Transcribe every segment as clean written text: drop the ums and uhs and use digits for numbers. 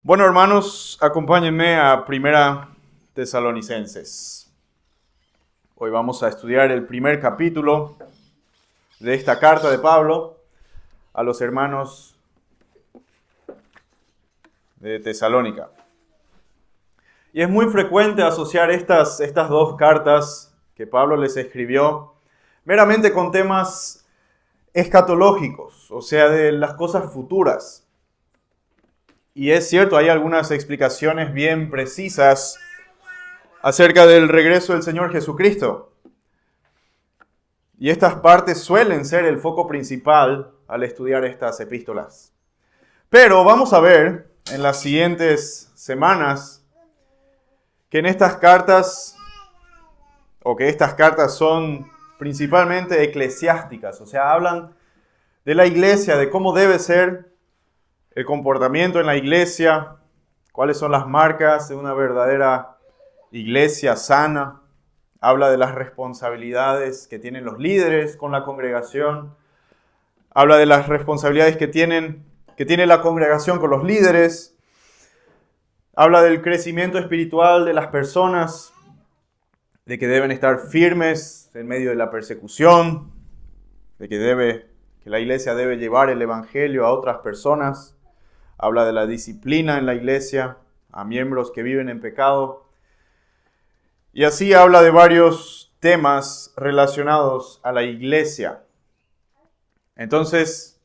Bueno, hermanos, acompáñenme a Primera Tesalonicenses. Hoy vamos a estudiar el primer capítulo de esta carta de Pablo a los hermanos de Tesalónica. Y es muy frecuente asociar estas dos cartas que Pablo les escribió meramente con temas escatológicos, o sea, de las cosas futuras. Y es cierto, hay algunas explicaciones bien precisas acerca del regreso del Señor Jesucristo. Y estas partes suelen ser el foco principal al estudiar estas epístolas. Pero vamos a ver en las siguientes semanas que estas cartas son principalmente eclesiásticas, o sea, hablan de la iglesia, de cómo debe ser el comportamiento en la iglesia, cuáles son las marcas de una verdadera iglesia sana. Habla de las responsabilidades que tienen los líderes con la congregación. Habla de las responsabilidades que tiene la congregación con los líderes. Habla del crecimiento espiritual de las personas, de que deben estar firmes en medio de la persecución, de que la iglesia debe llevar el evangelio a otras personas. Habla de la disciplina en la iglesia a miembros que viven en pecado. Y así habla de varios temas relacionados a la iglesia. Entonces,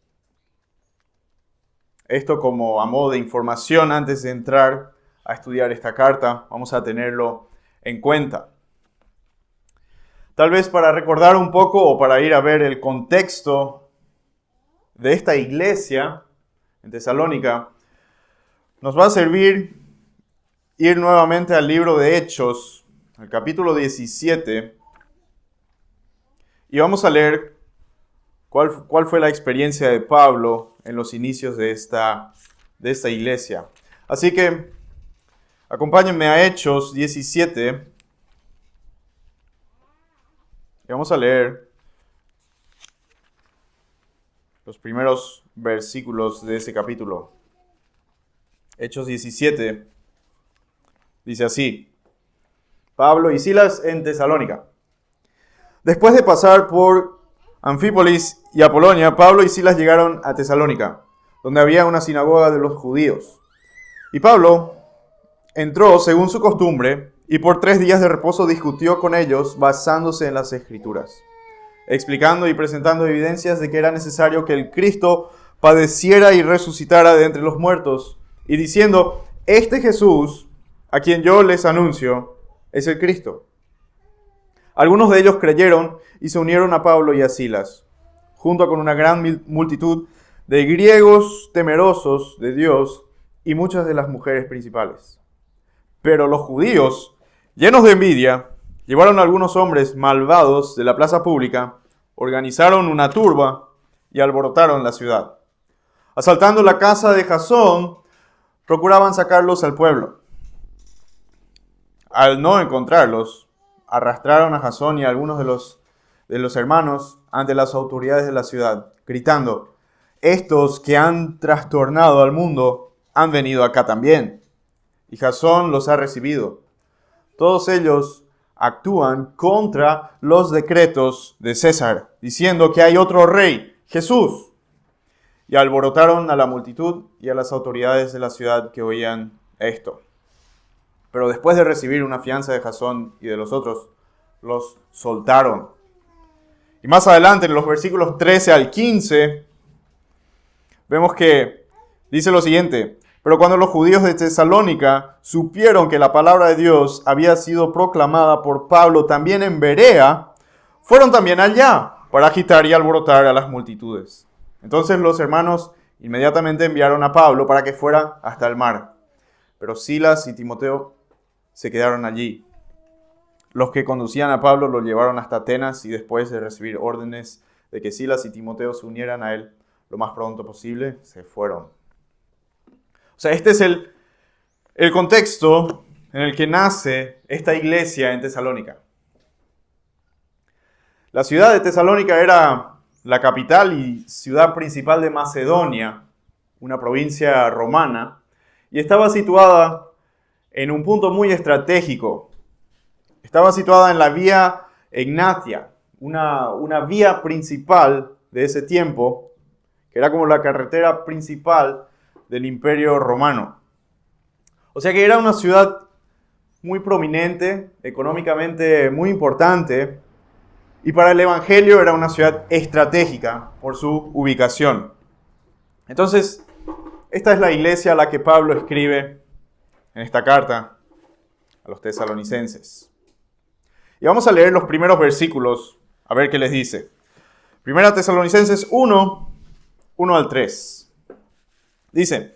esto como a modo de información antes de entrar a estudiar esta carta, vamos a tenerlo en cuenta. Tal vez para recordar un poco o para ir a ver el contexto de esta iglesia en Tesalónica, nos va a servir ir nuevamente al libro de Hechos, al capítulo 17, y vamos a leer cuál fue la experiencia de Pablo en los inicios de esta iglesia. Así que acompáñenme a Hechos 17, y vamos a leer los primeros versículos de ese capítulo. Hechos 17 dice así: Pablo y Silas en Tesalónica. Después de pasar por Anfípolis y Apolonia, Pablo y Silas llegaron a Tesalónica, donde había una sinagoga de los judíos. Y Pablo entró según su costumbre y por 3 días de reposo discutió con ellos basándose en las Escrituras, explicando y presentando evidencias de que era necesario que el Cristo padeciera y resucitara de entre los muertos, y diciendo: este Jesús, a quien yo les anuncio, es el Cristo. Algunos de ellos creyeron y se unieron a Pablo y a Silas, junto con una gran multitud de griegos temerosos de Dios y muchas de las mujeres principales. Pero los judíos, llenos de envidia, llevaron a algunos hombres malvados de la plaza pública, organizaron una turba y alborotaron la ciudad. Asaltando la casa de Jasón, procuraban sacarlos al pueblo. Al no encontrarlos, arrastraron a Jasón y a algunos de los hermanos ante las autoridades de la ciudad, gritando: estos que han trastornado al mundo han venido acá también. Y Jasón los ha recibido. Todos ellos actúan contra los decretos de César, diciendo que hay otro rey, Jesús. Y alborotaron a la multitud y a las autoridades de la ciudad que oían esto. Pero después de recibir una fianza de Jasón y de los otros, los soltaron. Y más adelante, en los versículos 13 al 15, vemos que dice lo siguiente: pero cuando los judíos de Tesalónica supieron que la palabra de Dios había sido proclamada por Pablo también en Berea, fueron también allá para agitar y alborotar a las multitudes. Entonces los hermanos inmediatamente enviaron a Pablo para que fuera hasta el mar. Pero Silas y Timoteo se quedaron allí. Los que conducían a Pablo lo llevaron hasta Atenas y después de recibir órdenes de que Silas y Timoteo se unieran a él lo más pronto posible, se fueron. O sea, este es el contexto en el que nace esta iglesia en Tesalónica. La ciudad de Tesalónica era la capital y ciudad principal de Macedonia, una provincia romana, y estaba situada en un punto muy estratégico. Estaba situada en la vía Egnatia, una vía principal de ese tiempo, que era como la carretera principal del Imperio Romano. O sea que era una ciudad muy prominente, económicamente muy importante, y para el Evangelio era una ciudad estratégica por su ubicación. Entonces, esta es la iglesia a la que Pablo escribe en esta carta a los tesalonicenses. Y vamos a leer los primeros versículos, a ver qué les dice. Primera Tesalonicenses 1, 1 al 3. Dice: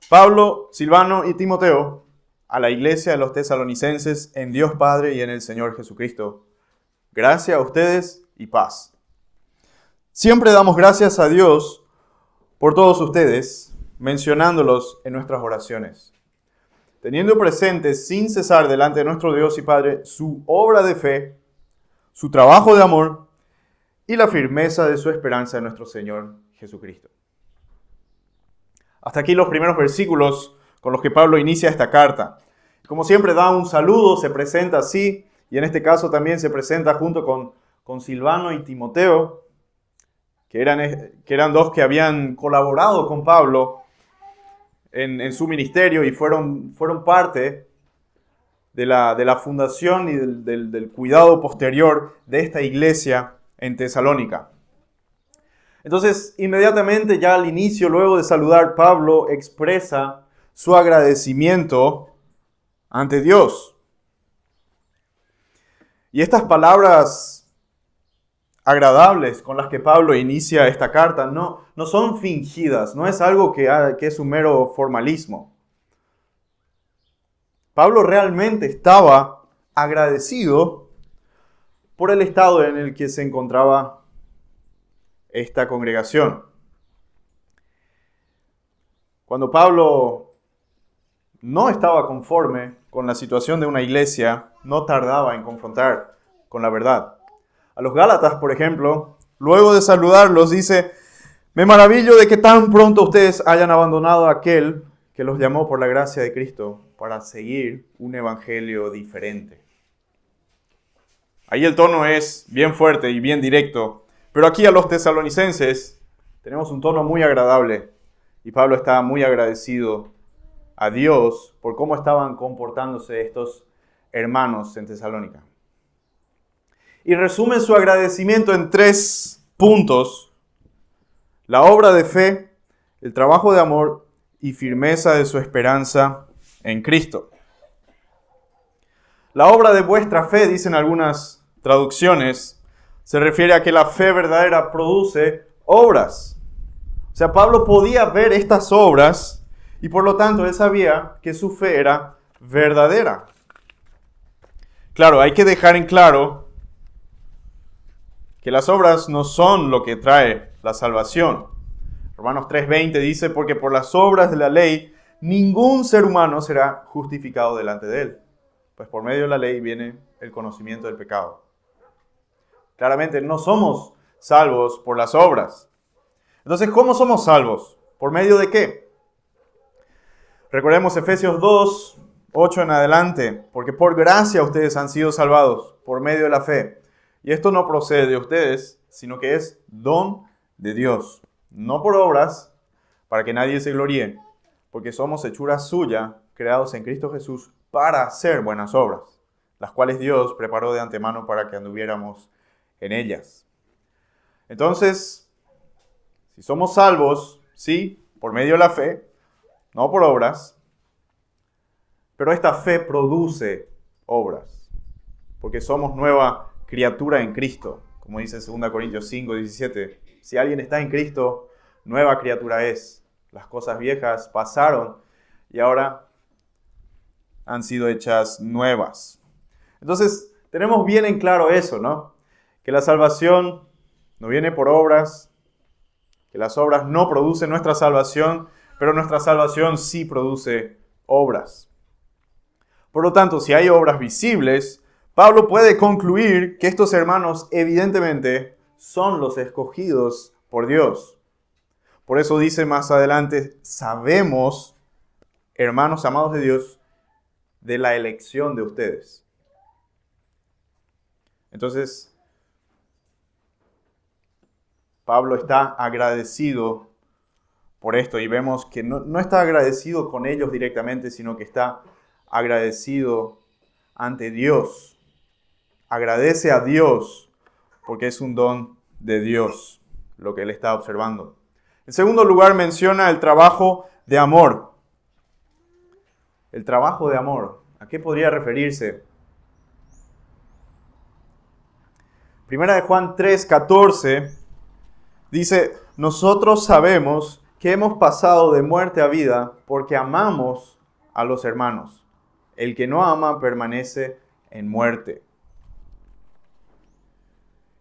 Pablo, Silvano y Timoteo, a la iglesia de los tesalonicenses en Dios Padre y en el Señor Jesucristo. Gracia a ustedes y paz. Siempre damos gracias a Dios por todos ustedes, mencionándolos en nuestras oraciones, teniendo presente sin cesar delante de nuestro Dios y Padre su obra de fe, su trabajo de amor y la firmeza de su esperanza en nuestro Señor Jesucristo. Hasta aquí los primeros versículos con los que Pablo inicia esta carta. Como siempre da un saludo, se presenta así, y en este caso también se presenta junto con Silvano y Timoteo, que eran dos que habían colaborado con Pablo en su ministerio y fueron parte de la fundación y del cuidado posterior de esta iglesia en Tesalónica. Entonces, inmediatamente ya al inicio, luego de saludar, Pablo expresa su agradecimiento ante Dios. Y estas palabras agradables con las que Pablo inicia esta carta no son fingidas, no es algo que es un mero formalismo. Pablo realmente estaba agradecido por el estado en el que se encontraba esta congregación. Cuando Pablo no estaba conforme con la situación de una iglesia, no tardaba en confrontar con la verdad. A los Gálatas, por ejemplo, luego de saludarlos, dice: me maravillo de que tan pronto ustedes hayan abandonado a aquel que los llamó por la gracia de Cristo para seguir un evangelio diferente. Ahí el tono es bien fuerte y bien directo, pero aquí a los tesalonicenses tenemos un tono muy agradable y Pablo está muy agradecido a Dios por cómo estaban comportándose estos hermanos en Tesalónica. Y resume su agradecimiento en 3 puntos: la obra de fe, el trabajo de amor y firmeza de su esperanza en Cristo. La obra de vuestra fe, dicen algunas traducciones, se refiere a que la fe verdadera produce obras. O sea, Pablo podía ver estas obras y por lo tanto él sabía que su fe era verdadera. Claro, hay que dejar en claro que las obras no son lo que trae la salvación. Romanos 3:20 dice: porque por las obras de la ley ningún ser humano será justificado delante de él, pues por medio de la ley viene el conocimiento del pecado. Claramente no somos salvos por las obras. Entonces, ¿cómo somos salvos? ¿Por medio de qué? Recordemos Efesios 2, 8 en adelante: porque por gracia ustedes han sido salvados por medio de la fe. Y esto no procede de ustedes, sino que es don de Dios, no por obras, para que nadie se gloríe, porque somos hechura suya, creados en Cristo Jesús para hacer buenas obras, las cuales Dios preparó de antemano para que anduviéramos en ellas. Entonces, si somos salvos, sí, por medio de la fe, no por obras, pero esta fe produce obras, porque somos nueva criatura en Cristo, como dice 2 Corintios 5:17. Si alguien está en Cristo, nueva criatura es. Las cosas viejas pasaron y ahora han sido hechas nuevas. Entonces, tenemos bien en claro eso, ¿no? Que la salvación no viene por obras, que las obras no producen nuestra salvación, pero nuestra salvación sí produce obras. Por lo tanto, si hay obras visibles, Pablo puede concluir que estos hermanos evidentemente son los escogidos por Dios. Por eso dice más adelante: sabemos hermanos amados de Dios, de la elección de ustedes. Entonces, Pablo está agradecido por esto y vemos que no está agradecido con ellos directamente, sino que está agradecido ante Dios. Agradece a Dios porque es un don de Dios lo que él está observando. En segundo lugar, menciona el trabajo de amor. El trabajo de amor. ¿A qué podría referirse? Primera de Juan 3:14 dice: nosotros sabemos que hemos pasado de muerte a vida porque amamos a los hermanos. El que no ama permanece en muerte.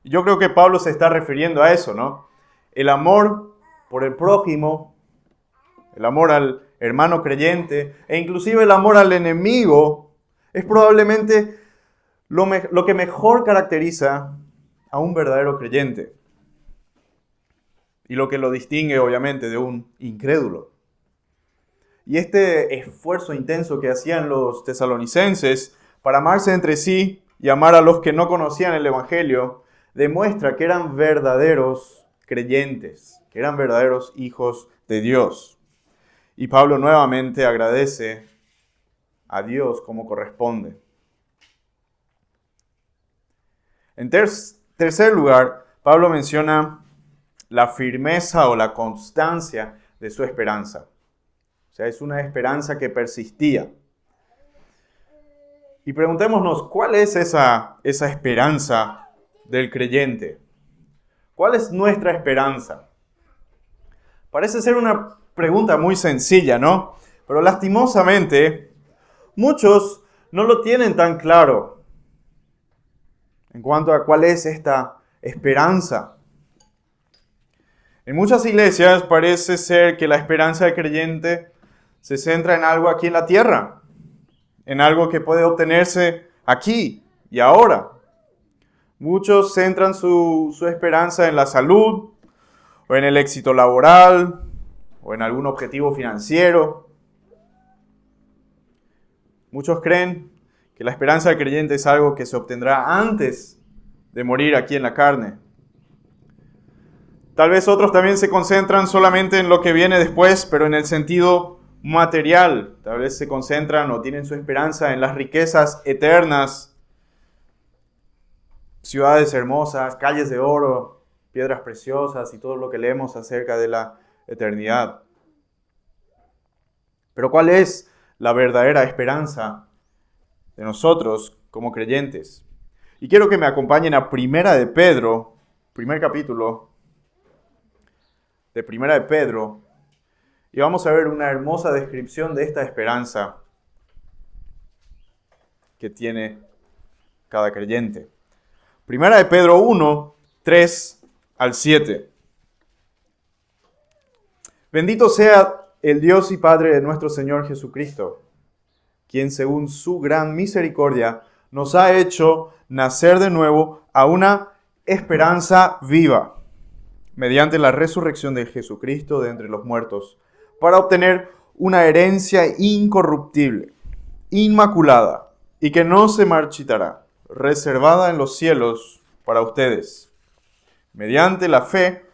Yo creo que Pablo se está refiriendo a eso, ¿no? El amor por el prójimo, el amor al hermano creyente e inclusive el amor al enemigo es probablemente lo que mejor caracteriza a un verdadero creyente y lo que lo distingue obviamente de un incrédulo. Y este esfuerzo intenso que hacían los tesalonicenses para amarse entre sí y amar a los que no conocían el Evangelio demuestra que eran verdaderos creyentes, que eran verdaderos hijos de Dios. Y Pablo nuevamente agradece a Dios como corresponde. En tercer lugar, Pablo menciona la firmeza o la constancia de su esperanza. O sea, es una esperanza que persistía. Y preguntémonos, ¿cuál es esa esperanza del creyente? ¿Cuál es nuestra esperanza? Parece ser una pregunta muy sencilla, ¿no? Pero lastimosamente, muchos no lo tienen tan claro en cuanto a cuál es esta esperanza. En muchas iglesias parece ser que la esperanza del creyente se centra en algo aquí en la tierra, en algo que puede obtenerse aquí y ahora. Muchos centran su esperanza en la salud, o en el éxito laboral, o en algún objetivo financiero. Muchos creen que la esperanza del creyente es algo que se obtendrá antes de morir aquí en la carne. Tal vez otros también se concentran solamente en lo que viene después, pero en el sentido material. Tal vez se concentran o tienen su esperanza en las riquezas eternas, ciudades hermosas, calles de oro, piedras preciosas y todo lo que leemos acerca de la eternidad. Pero ¿cuál es la verdadera esperanza de nosotros como creyentes? Y quiero que me acompañen a Primera de Pedro, primer capítulo de Primera de Pedro, y vamos a ver una hermosa descripción de esta esperanza que tiene cada creyente. Primera de Pedro 1, 3 al 7. Bendito sea el Dios y Padre de nuestro Señor Jesucristo, quien según su gran misericordia nos ha hecho nacer de nuevo a una esperanza viva, mediante la resurrección de Jesucristo de entre los muertos, para obtener una herencia incorruptible, inmaculada, y que no se marchitará, reservada en los cielos para ustedes. Mediante la fe,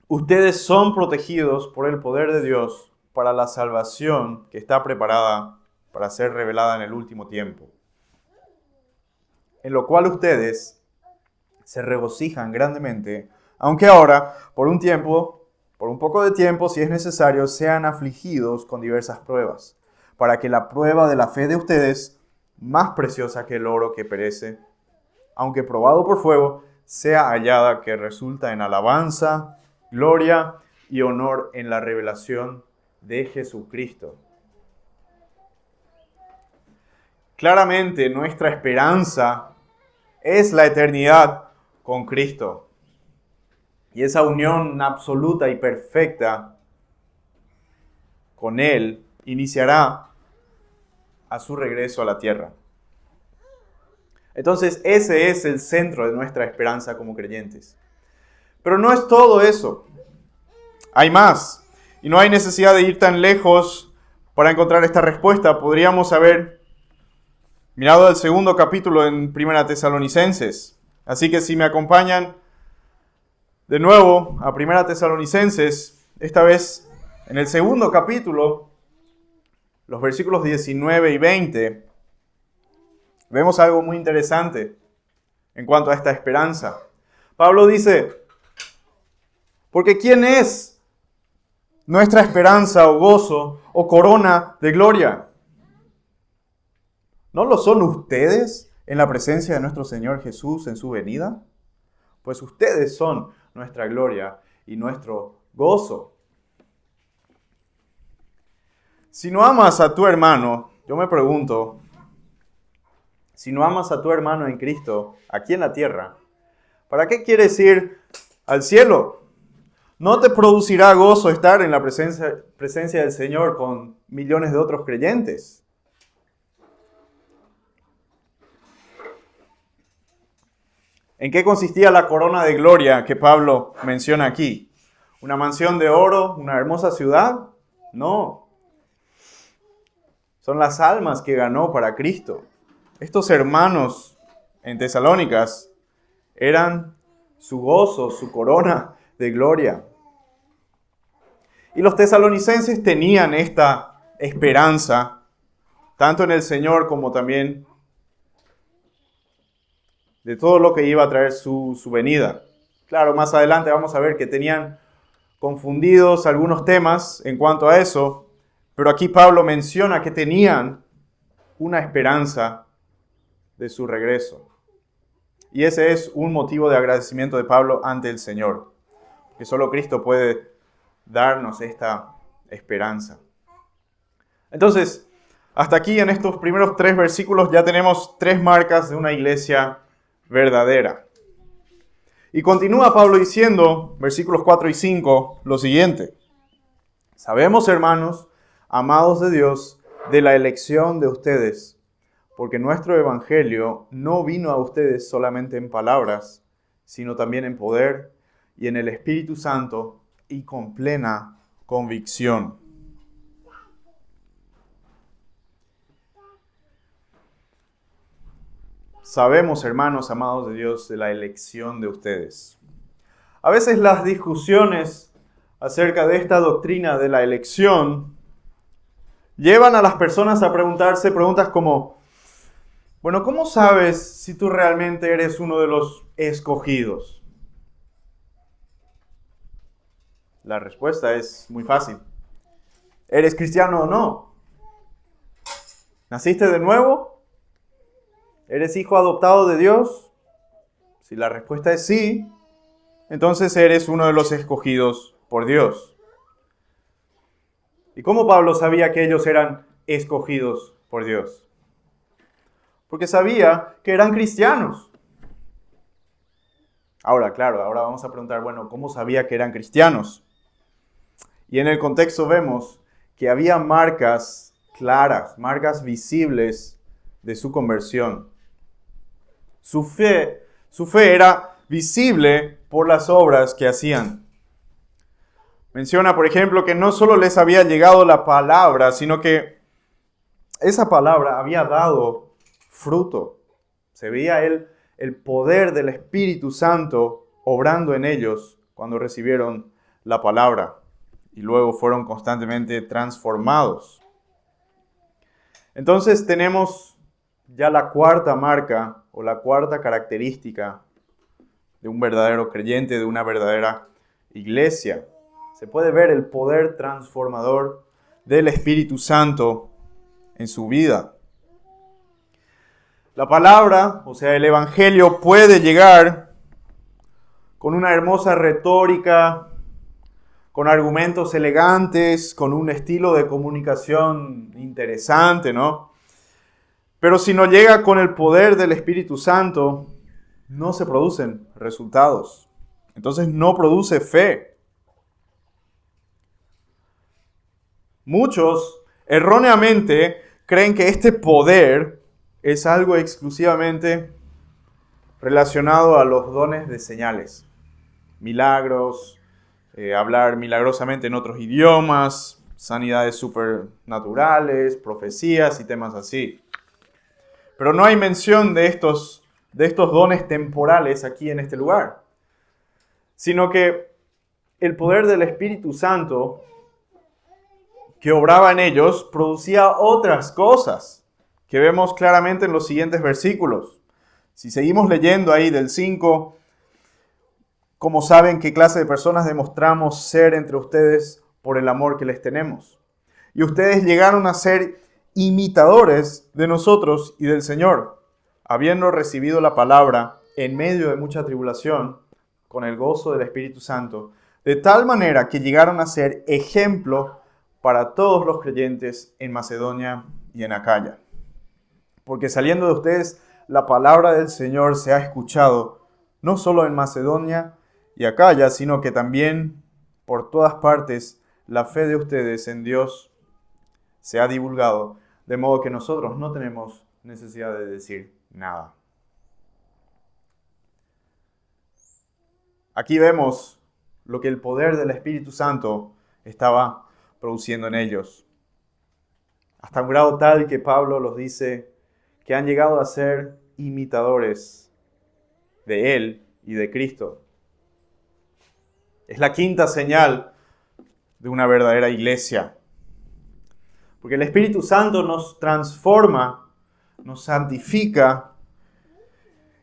ustedes son protegidos por el poder de Dios para la salvación que está preparada para ser revelada en el último tiempo, en lo cual ustedes se regocijan grandemente, aunque ahora, por un poco de tiempo, si es necesario, sean afligidos con diversas pruebas, para que la prueba de la fe de ustedes, más preciosa que el oro que perece, aunque probado por fuego, sea hallada que resulta en alabanza, gloria y honor en la revelación de Jesucristo. Claramente nuestra esperanza es la eternidad con Cristo. Y esa unión absoluta y perfecta con Él iniciará a su regreso a la tierra. Entonces ese es el centro de nuestra esperanza como creyentes. Pero no es todo eso. Hay más. Y no hay necesidad de ir tan lejos para encontrar esta respuesta, podríamos haber mirado al segundo capítulo en Primera Tesalonicenses. Así que si me acompañan de nuevo a Primera Tesalonicenses, esta vez en el segundo capítulo, los versículos 19 y 20, vemos algo muy interesante en cuanto a esta esperanza. Pablo dice, porque ¿quién es nuestra esperanza o gozo o corona de gloria? ¿No lo son ustedes en la presencia de nuestro Señor Jesús en su venida? Pues ustedes son nuestra gloria y nuestro gozo. Si no amas a tu hermano, yo me pregunto, si no amas a tu hermano en Cristo, aquí en la tierra, ¿para qué quieres ir al cielo? ¿No te producirá gozo estar en la presencia del Señor con millones de otros creyentes? ¿En qué consistía la corona de gloria que Pablo menciona aquí? ¿Una mansión de oro? ¿Una hermosa ciudad? No. Son las almas que ganó para Cristo. Estos hermanos en Tesalónicas eran su gozo, su corona de gloria. Y los tesalonicenses tenían esta esperanza, tanto en el Señor como también de todo lo que iba a traer su venida. Claro, más adelante vamos a ver que tenían confundidos algunos temas en cuanto a eso, pero aquí Pablo menciona que tenían una esperanza de su regreso. Y ese es un motivo de agradecimiento de Pablo ante el Señor, que solo Cristo puede darnos esta esperanza. Entonces, hasta aquí en estos primeros 3 versículos ya tenemos 3 marcas de una iglesia verdadera. Y continúa Pablo diciendo, versículos 4 y 5, lo siguiente. Sabemos, hermanos, amados de Dios, de la elección de ustedes, porque nuestro evangelio no vino a ustedes solamente en palabras, sino también en poder y en el Espíritu Santo y con plena convicción. Sabemos, hermanos amados de Dios, de la elección de ustedes. A veces las discusiones acerca de esta doctrina de la elección llevan a las personas a preguntarse preguntas como, bueno, ¿cómo sabes si tú realmente eres uno de los escogidos? La respuesta es muy fácil. ¿Eres cristiano o no? ¿Naciste de nuevo? ¿Eres hijo adoptado de Dios? Si la respuesta es sí, entonces eres uno de los escogidos por Dios. ¿Y cómo Pablo sabía que ellos eran escogidos por Dios? Porque sabía que eran cristianos. Ahora vamos a preguntar, bueno, ¿cómo sabía que eran cristianos? Y en el contexto vemos que había marcas claras, marcas visibles de su conversión. Su fe era visible por las obras que hacían. Menciona, por ejemplo, que no solo les había llegado la palabra, sino que esa palabra había dado fruto. Se veía el poder del Espíritu Santo obrando en ellos cuando recibieron la palabra y luego fueron constantemente transformados. Entonces tenemos ya la cuarta marca o la cuarta característica de un verdadero creyente, de una verdadera iglesia. Se puede ver el poder transformador del Espíritu Santo en su vida. La palabra, o sea, el Evangelio, puede llegar con una hermosa retórica, con argumentos elegantes, con un estilo de comunicación interesante, ¿no? Pero si no llega con el poder del Espíritu Santo, no se producen resultados. Entonces no produce fe. Muchos erróneamente creen que este poder es algo exclusivamente relacionado a los dones de señales, milagros, hablar milagrosamente en otros idiomas, sanidades supernaturales, profecías y temas así. Pero no hay mención de estos dones temporales aquí en este lugar, sino que el poder del Espíritu Santo que obraba en ellos producía otras cosas que vemos claramente en los siguientes versículos. Si seguimos leyendo ahí del 5, ¿cómo saben qué clase de personas demostramos ser entre ustedes por el amor que les tenemos? Y ustedes llegaron a ser imitadores de nosotros y del Señor, habiendo recibido la palabra en medio de mucha tribulación, con el gozo del Espíritu Santo, de tal manera que llegaron a ser ejemplo para todos los creyentes en Macedonia y en Acaya. Porque saliendo de ustedes, la palabra del Señor se ha escuchado, no solo en Macedonia y Acaya, sino que también por todas partes la fe de ustedes en Dios se ha divulgado, de modo que nosotros no tenemos necesidad de decir nada. Aquí vemos lo que el poder del Espíritu Santo estaba produciendo en ellos. Hasta un grado tal que Pablo los dice que han llegado a ser imitadores de Él y de Cristo. Es la quinta señal de una verdadera iglesia. Porque el Espíritu Santo nos transforma, nos santifica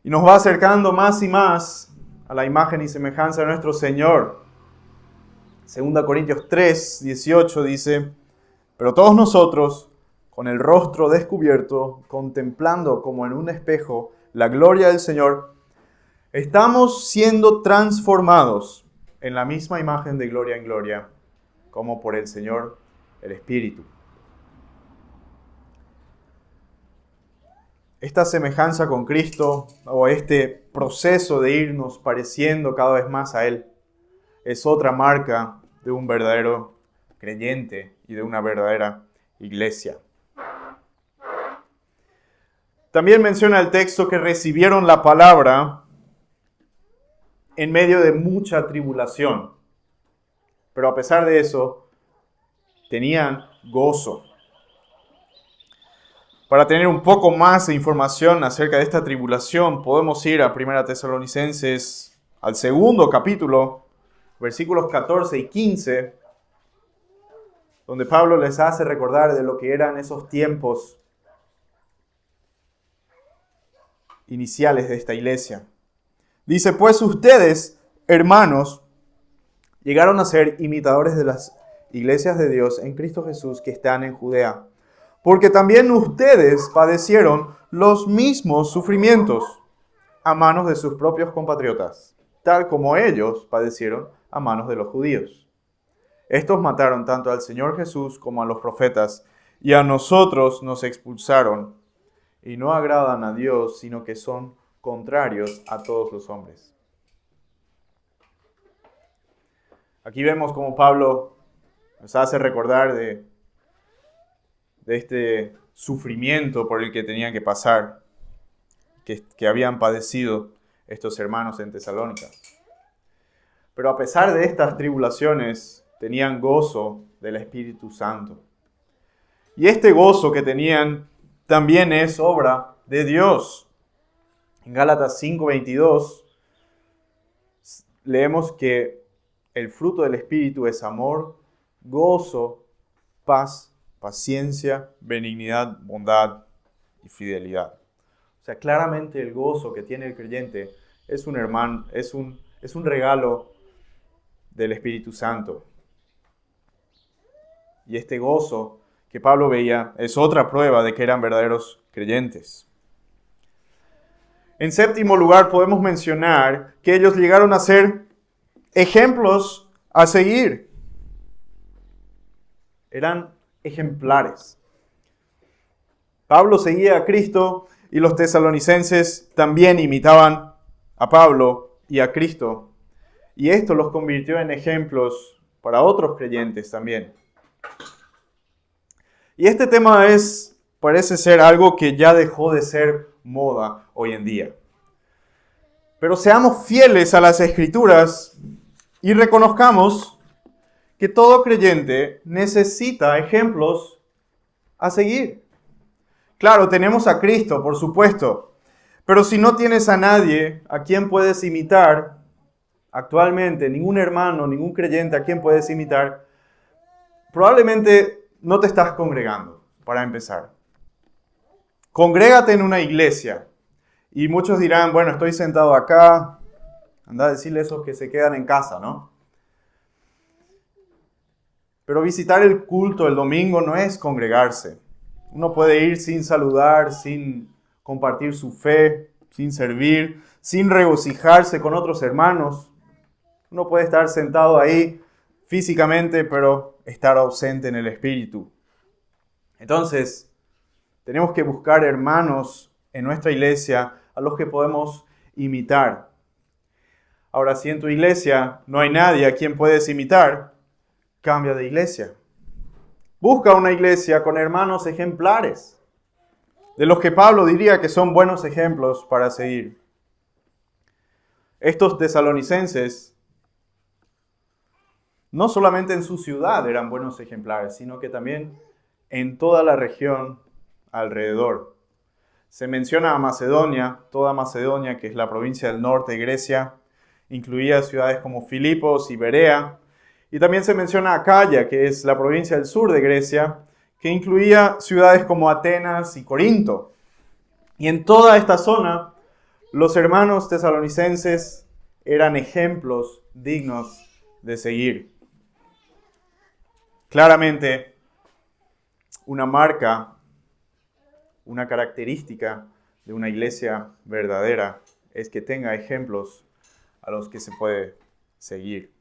y nos va acercando más y más a la imagen y semejanza de nuestro Señor. 2 Corintios 3, 18 dice: pero todos nosotros, con el rostro descubierto, contemplando como en un espejo la gloria del Señor, estamos siendo transformados en la misma imagen de gloria en gloria, como por el Señor, el Espíritu. Esta semejanza con Cristo, o este proceso de irnos pareciendo cada vez más a Él, es otra marca de un verdadero creyente y de una verdadera iglesia. También menciona el texto que recibieron la palabra en medio de mucha tribulación. Pero a pesar de eso, tenían gozo. Para tener un poco más de información acerca de esta tribulación, podemos ir a 1 Tesalonicenses, al 2 capítulo, versículos 14 y 15, donde Pablo les hace recordar de lo que eran esos tiempos iniciales de esta iglesia. Dice: pues ustedes, hermanos, llegaron a ser imitadores de las iglesias de Dios en Cristo Jesús que están en Judea, porque también ustedes padecieron los mismos sufrimientos a manos de sus propios compatriotas, tal como ellos padecieron a manos de los judíos. Estos mataron tanto al Señor Jesús como a los profetas, y a nosotros nos expulsaron, y no agradan a Dios, sino que son contrarios a todos los hombres. Aquí vemos cómo Pablo nos hace recordar de este sufrimiento por el que tenían que pasar, que habían padecido estos hermanos en Tesalónica. Pero a pesar de estas tribulaciones, tenían gozo del Espíritu Santo. Y este gozo que tenían también es obra de Dios. En Gálatas 5:22 leemos que el fruto del Espíritu es amor, gozo, paz, paciencia, benignidad, bondad y fidelidad. O sea, claramente el gozo que tiene el creyente es un regalo del Espíritu Santo. Y este gozo que Pablo veía es otra prueba de que eran verdaderos creyentes. En séptimo lugar, podemos mencionar que ellos llegaron a ser ejemplos a seguir. Eran ejemplares. Pablo seguía a Cristo y los tesalonicenses también imitaban a Pablo y a Cristo. Y esto los convirtió en ejemplos para otros creyentes también. Y este tema parece ser algo que ya dejó de ser moda hoy en día. Pero seamos fieles a las Escrituras y reconozcamos que todo creyente necesita ejemplos a seguir. Claro, tenemos a Cristo, por supuesto, pero si no tienes a nadie a quien puedes imitar, actualmente, ningún hermano, ningún creyente a quien puedes imitar, probablemente no te estás congregando, para empezar. Congrégate en una iglesia. Y muchos dirán, bueno, estoy sentado acá, anda a decirle a esos que se quedan en casa, ¿no? Pero visitar el culto el domingo no es congregarse. Uno puede ir sin saludar, sin compartir su fe, sin servir, sin regocijarse con otros hermanos. Uno puede estar sentado ahí físicamente, pero estar ausente en el espíritu. Entonces, tenemos que buscar hermanos en nuestra iglesia a los que podemos imitar. Ahora, si en tu iglesia no hay nadie a quien puedes imitar, cambia de iglesia. Busca una iglesia con hermanos ejemplares, de los que Pablo diría que son buenos ejemplos para seguir. Estos tesalonicenses, no solamente en su ciudad eran buenos ejemplares, sino que también en toda la región alrededor. Se menciona a Macedonia, toda Macedonia, que es la provincia del norte de Grecia, incluía ciudades como Filipos y Berea, y también se menciona Acaya, que es la provincia del sur de Grecia, que incluía ciudades como Atenas y Corinto. Y en toda esta zona, los hermanos tesalonicenses eran ejemplos dignos de seguir. Claramente, una marca, una característica de una iglesia verdadera es que tenga ejemplos a los que se puede seguir.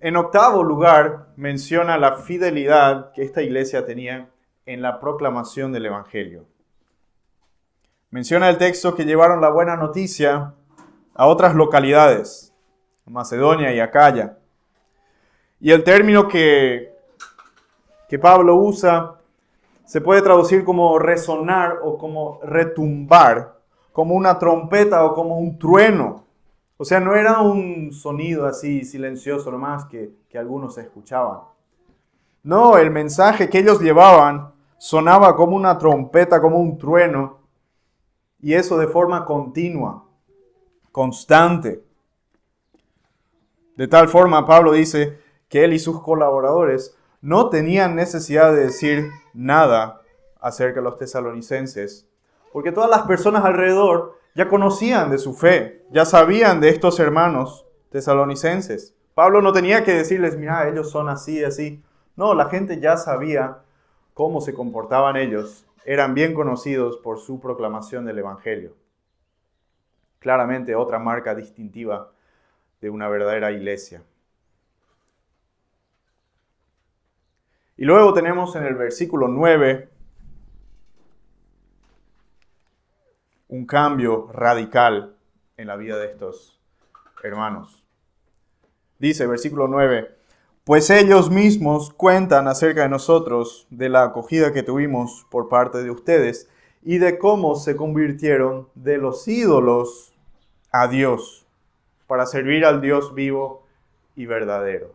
En octavo lugar, menciona la fidelidad que esta iglesia tenía en la proclamación del Evangelio. Menciona el texto que llevaron la buena noticia a otras localidades, Macedonia y Acaya. Y el término que Pablo usa se puede traducir como resonar o como retumbar, como una trompeta o como un trueno. O sea, no era un sonido así silencioso nomás que algunos escuchaban. No, el mensaje que ellos llevaban sonaba como una trompeta, como un trueno, y eso de forma continua, constante. De tal forma, Pablo dice que él y sus colaboradores no tenían necesidad de decir nada acerca de los tesalonicenses, porque todas las personas alrededor ya conocían de su fe, ya sabían de estos hermanos tesalonicenses. Pablo no tenía que decirles, mira, ellos son así, así. No, la gente ya sabía cómo se comportaban ellos. Eran bien conocidos por su proclamación del Evangelio. Claramente otra marca distintiva de una verdadera iglesia. Y luego tenemos en el versículo 9 un cambio radical en la vida de estos hermanos. Dice, versículo 9, pues ellos mismos cuentan acerca de nosotros, de la acogida que tuvimos por parte de ustedes y de cómo se convirtieron de los ídolos a Dios, para servir al Dios vivo y verdadero.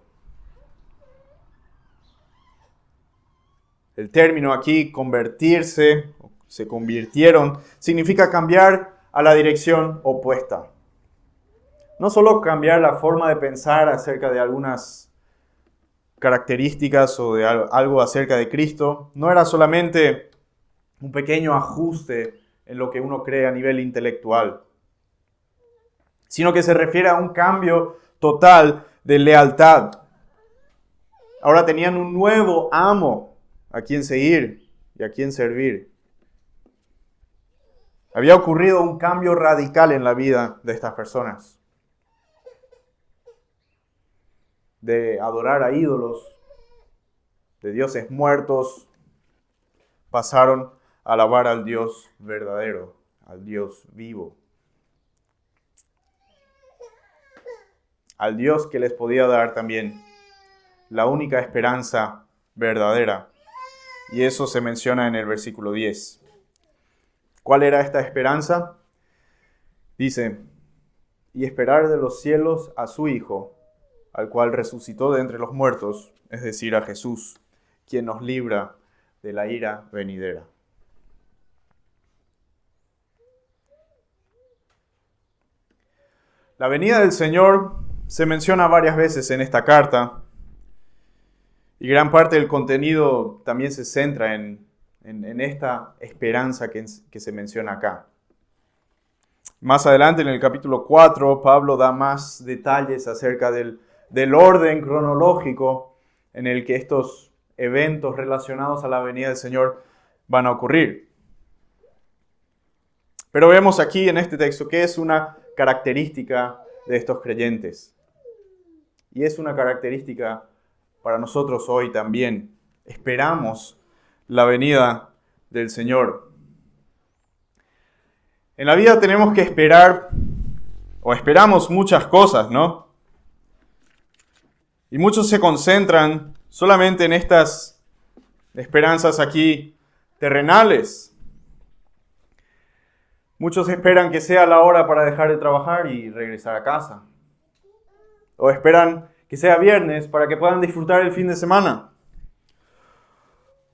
El término aquí, convertirse, se convirtieron, significa cambiar a la dirección opuesta. No solo cambiar la forma de pensar acerca de algunas características o de algo acerca de Cristo, no era solamente un pequeño ajuste en lo que uno cree a nivel intelectual, sino que se refiere a un cambio total de lealtad. Ahora tenían un nuevo amo a quien seguir y a quien servir. Había ocurrido un cambio radical en la vida de estas personas. De adorar a ídolos, de dioses muertos, pasaron a alabar al Dios verdadero, al Dios vivo. Al Dios que les podía dar también la única esperanza verdadera. Y eso se menciona en el versículo 10. ¿Cuál era esta esperanza? Dice, y esperar de los cielos a su Hijo, al cual resucitó de entre los muertos, es decir, a Jesús, quien nos libra de la ira venidera. La venida del Señor se menciona varias veces en esta carta y gran parte del contenido también se centra en esta esperanza que se menciona acá. Más adelante en el capítulo 4, Pablo da más detalles acerca del orden cronológico en el que estos eventos relacionados a la venida del Señor van a ocurrir. Pero vemos aquí en este texto que es una característica de estos creyentes. Y es una característica para nosotros hoy también. Esperamos la venida del Señor. En la vida tenemos que esperar, o esperamos muchas cosas, ¿no? Y muchos se concentran solamente en estas esperanzas aquí terrenales. Muchos esperan que sea la hora para dejar de trabajar y regresar a casa. O esperan que sea viernes para que puedan disfrutar el fin de semana.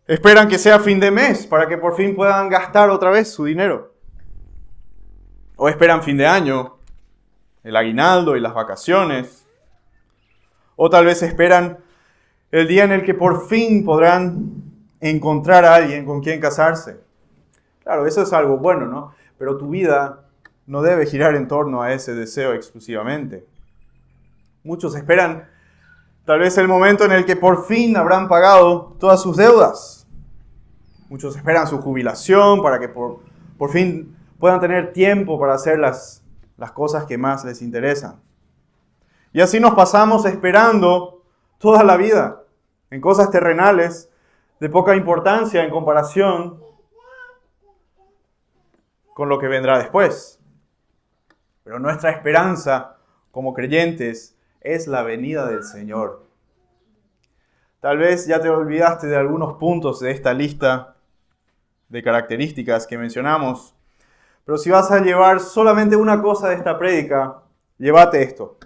Esperan que sea fin de mes para que por fin puedan gastar otra vez su dinero. O esperan fin de año, el aguinaldo y las vacaciones. O tal vez esperan el día en el que por fin podrán encontrar a alguien con quien casarse. Claro, eso es algo bueno, ¿no? Pero tu vida no debe girar en torno a ese deseo exclusivamente. Muchos esperan tal vez el momento en el que por fin habrán pagado todas sus deudas. Muchos esperan su jubilación para que por fin puedan tener tiempo para hacer las cosas que más les interesan. Y así nos pasamos esperando toda la vida en cosas terrenales de poca importancia en comparación con lo que vendrá después. Pero nuestra esperanza como creyentes es la venida del Señor. Tal vez ya te olvidaste de algunos puntos de esta lista de características que mencionamos, pero si vas a llevar solamente una cosa de esta prédica, llévate esto.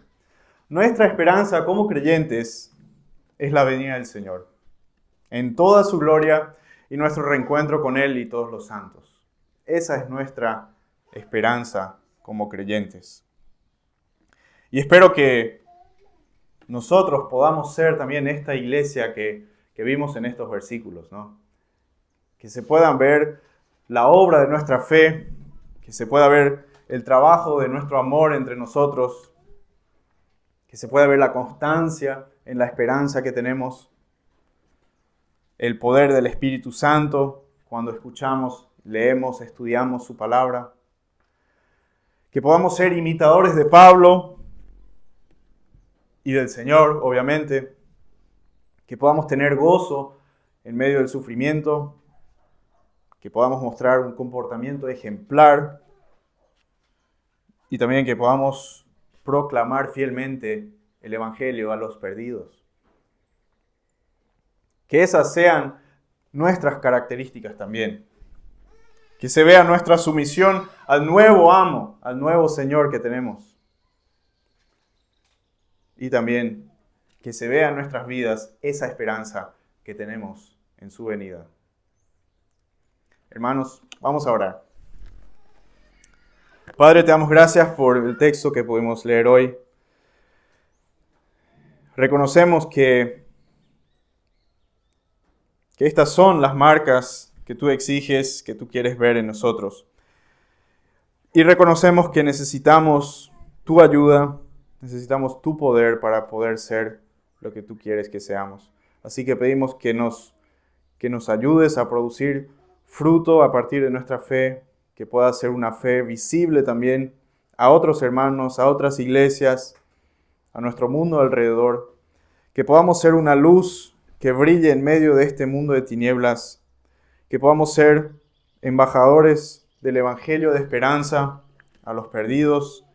Nuestra esperanza como creyentes es la venida del Señor, en toda su gloria y nuestro reencuentro con Él y todos los santos. Esa es nuestra esperanza como creyentes. Y espero que nosotros podamos ser también esta iglesia que vimos en estos versículos, ¿no? Que se puedan ver la obra de nuestra fe, que se pueda ver el trabajo de nuestro amor entre nosotros, que se pueda ver la constancia en la esperanza que tenemos, el poder del Espíritu Santo cuando escuchamos, leemos, estudiamos su palabra, que podamos ser imitadores de Pablo y del Señor, obviamente, que podamos tener gozo en medio del sufrimiento, que podamos mostrar un comportamiento ejemplar y también que podamos proclamar fielmente el Evangelio a los perdidos. Que esas sean nuestras características también. Que se vea nuestra sumisión al nuevo amo, al nuevo Señor que tenemos. Y también que se vea en nuestras vidas esa esperanza que tenemos en su venida. Hermanos, vamos a orar. Padre, te damos gracias por el texto que pudimos leer hoy. Reconocemos que estas son las marcas que tú exiges, que tú quieres ver en nosotros. Y reconocemos que necesitamos tu ayuda, necesitamos tu poder para poder ser lo que tú quieres que seamos. Así que pedimos que nos ayudes a producir fruto a partir de nuestra fe, que pueda ser una fe visible también a otros hermanos, a otras iglesias, a nuestro mundo alrededor, que podamos ser una luz que brille en medio de este mundo de tinieblas, que podamos ser embajadores del Evangelio de esperanza a los perdidos.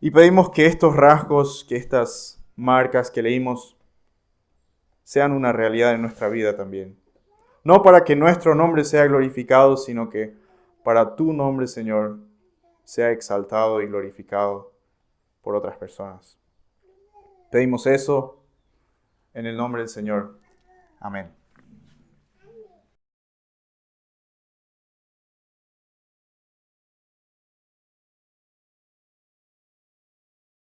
Y pedimos que estos rasgos, que estas marcas que leímos, sean una realidad en nuestra vida también. No para que nuestro nombre sea glorificado, sino que para tu nombre, Señor, sea exaltado y glorificado por otras personas. Pedimos eso en el nombre del Señor. Amén.